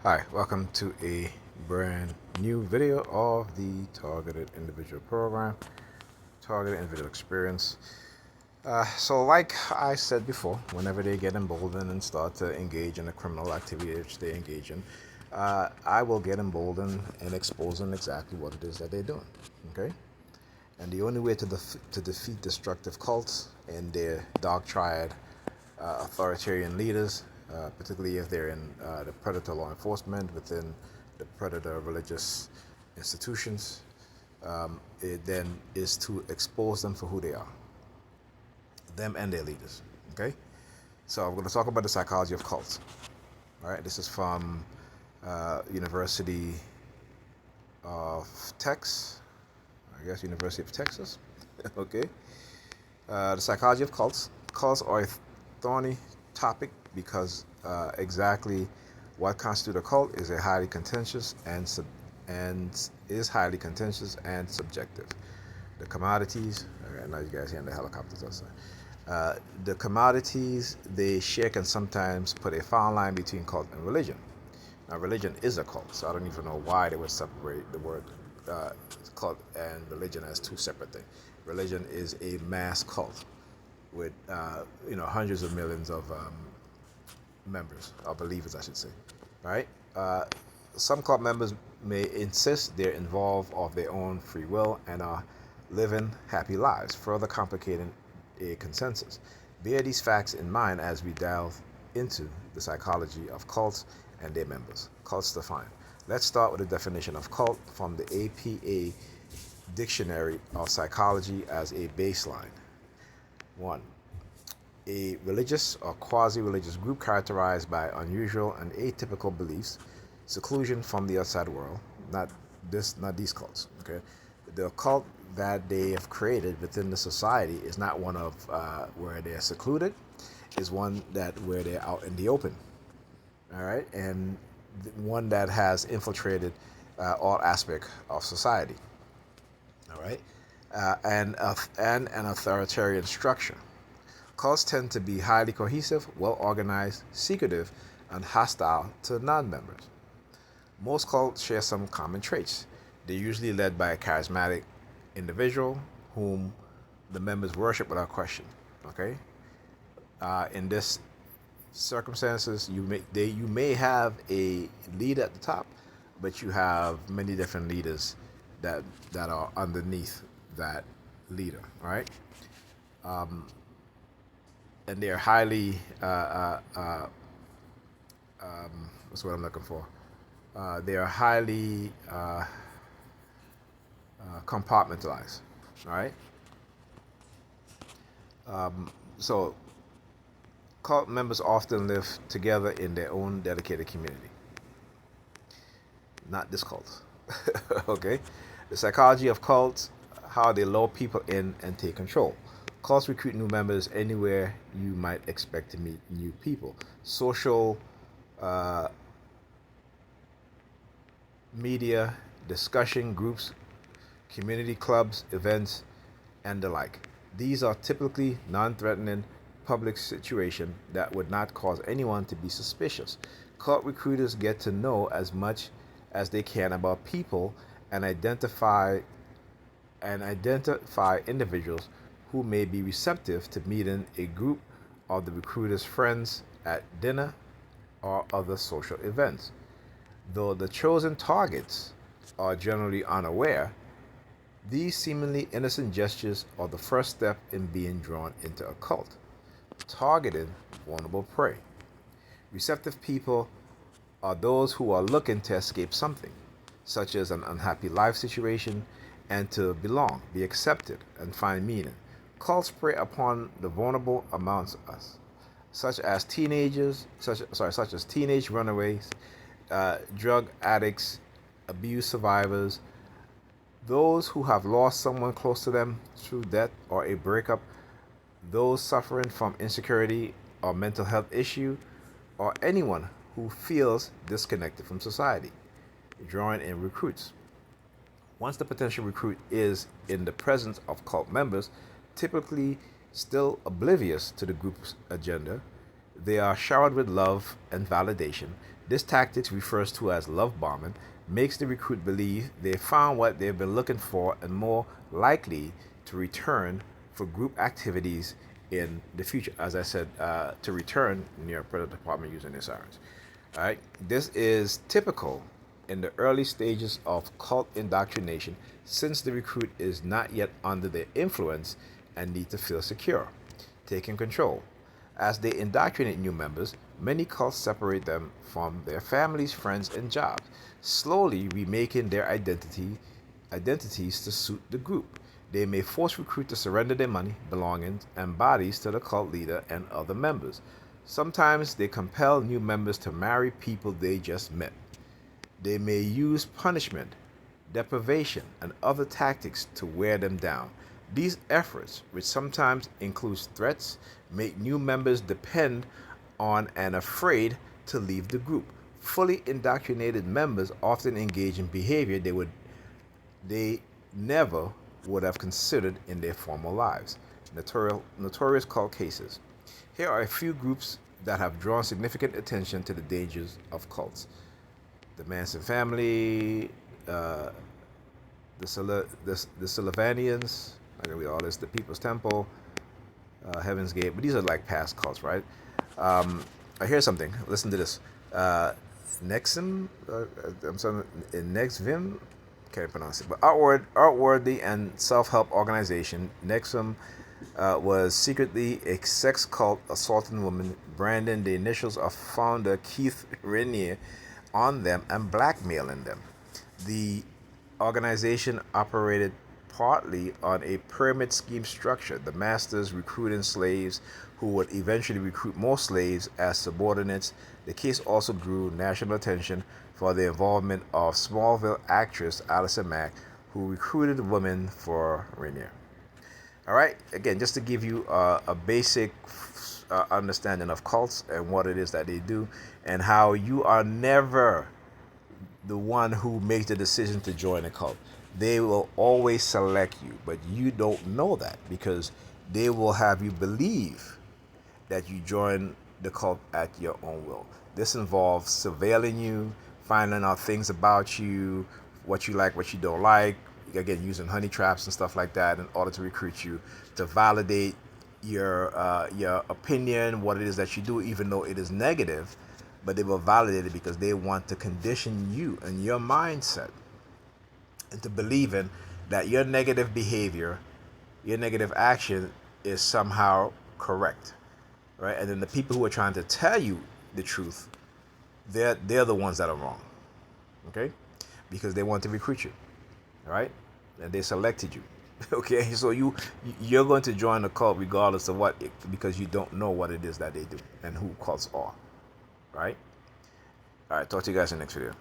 Hi, welcome to a brand new video of the Targeted Individual Program, Targeted Individual Experience. Like I said before, whenever they get emboldened and start to engage in a criminal activity which they engage in, I will get emboldened and expose them exactly what it is that they're doing. Okay? And the only way to defeat destructive cults and their dark triad authoritarian leaders, particularly if they're in the predator law enforcement within the predator religious institutions, it then is to expose them for who they are, them and their leaders. Okay, so I'm going to talk about the psychology of cults. All right, this is from University of Texas, I guess University of Texas. Okay, the psychology of cults. Cults are a thorny topic because exactly what constitutes a cult is a highly contentious and is highly contentious and subjective. The commodities. Okay, now you guys hearing the helicopters outside. The commodities they share can sometimes put a fine line between cult and religion. Now, religion is a cult, so I don't even know why they would separate the word uh, cult and religion as two separate things. Religion is a mass cult with hundreds of millions of members or believers, I should say. Right? Some cult members may insist they're involved of their own free will and are living happy lives, further complicating a consensus. Bear these facts in mind as we delve into the psychology of cults and their members. Cults defined. Let's start with a definition of cult from the APA Dictionary of Psychology as a baseline. 1. A religious or quasi-religious group characterized by unusual and atypical beliefs, seclusion from the outside world. Not these cults. Okay, the cult that they have created within the society is not one of where they're secluded, is one that where they're out in the open. All right, and one that has infiltrated all aspects of society. All right, and an authoritarian structure. Cults tend to be highly cohesive, well organized, secretive, and hostile to non members. Most cults share some common traits. They're usually led by a charismatic individual whom the members worship without question. Okay? In this circumstances, you may have a leader at the top, but you have many different leaders that are underneath that leader. Right? And they're highly what's what I'm looking for. They are highly compartmentalized. All right. So cult members often live together in their own dedicated community. Not this cult. Okay. The psychology of cults, how they lure people in and take control. Cults recruit new members anywhere you might expect to meet new people. Social uh, media, discussion groups, community clubs, events, and the like. These are typically non-threatening public situations that would not cause anyone to be suspicious. Cult recruiters get to know as much as they can about people and identify individuals who may be receptive to meeting a group of the recruiter's friends at dinner or other social events. Though the chosen targets are generally unaware, these seemingly innocent gestures are the first step in being drawn into a cult. Targeting vulnerable prey. Receptive people are those who are looking to escape something, such as an unhappy life situation, and to belong, be accepted, and find meaning. Cults prey upon the vulnerable amongst us, such as teenage runaways, drug addicts, abuse survivors, those who have lost someone close to them through death or a breakup, those suffering from insecurity or mental health issue, or anyone who feels disconnected from society, drawing in recruits. Once the potential recruit is in the presence of cult members, typically still oblivious to the group's agenda, they are showered with love and validation. This tactic, refers to as love bombing, makes the recruit believe they found what they've been looking for and more likely to return for group activities in the future. As I said, to return near a present department using their sirens. All right, this is typical in the early stages of cult indoctrination, since the recruit is not yet under their influence and need to feel secure, taking control. As they indoctrinate new members, many cults separate them from their families, friends, and jobs, slowly remaking their identities to suit the group. They may force recruits to surrender their money, belongings, and bodies to the cult leader and other members. Sometimes they compel new members to marry people they just met. They may use punishment, deprivation, and other tactics to wear them down. These efforts, which sometimes include threats, make new members depend on and afraid to leave the group. Fully indoctrinated members often engage in behavior they never would have considered in their former lives. Notorious cult cases. Here are a few groups that have drawn significant attention to the dangers of cults: the Manson family, the Sullivanians. I'm gonna read all this. The People's Temple, Heaven's Gate. But these are like past cults, right? Here's something. Listen to this. Nexum. I'm sorry. Nexvim. Can't pronounce it. But Outwardly and self-help organization, Nexum was secretly a sex cult assaulting women, branding the initials of founder Keith Raniere on them and blackmailing them. The organization operated partly on a pyramid scheme structure, the masters recruiting slaves who would eventually recruit more slaves as subordinates. The case also drew national attention for the involvement of Smallville actress Allison Mack, who recruited women for Raniere. All right, again, just to give you a basic understanding of cults and what it is that they do, and how you are never the one who makes the decision to join a cult. They will always select you, but you don't know that because they will have you believe that you join the cult at your own will. This involves surveilling you, finding out things about you, what you like, what you don't like, again, using honey traps and stuff like that in order to recruit you, to validate your opinion, what it is that you do, even though it is negative, but they will validate it because they want to condition you and your mindset into believing that your negative behavior, your negative action is somehow correct, right? And then the people who are trying to tell you the truth, they're the ones that are wrong, okay? Because they want to recruit you, all right? And they selected you, okay? So you're going to join the cult regardless of what, because you don't know what it is that they do and who cults are, right? All right, talk to you guys in the next video.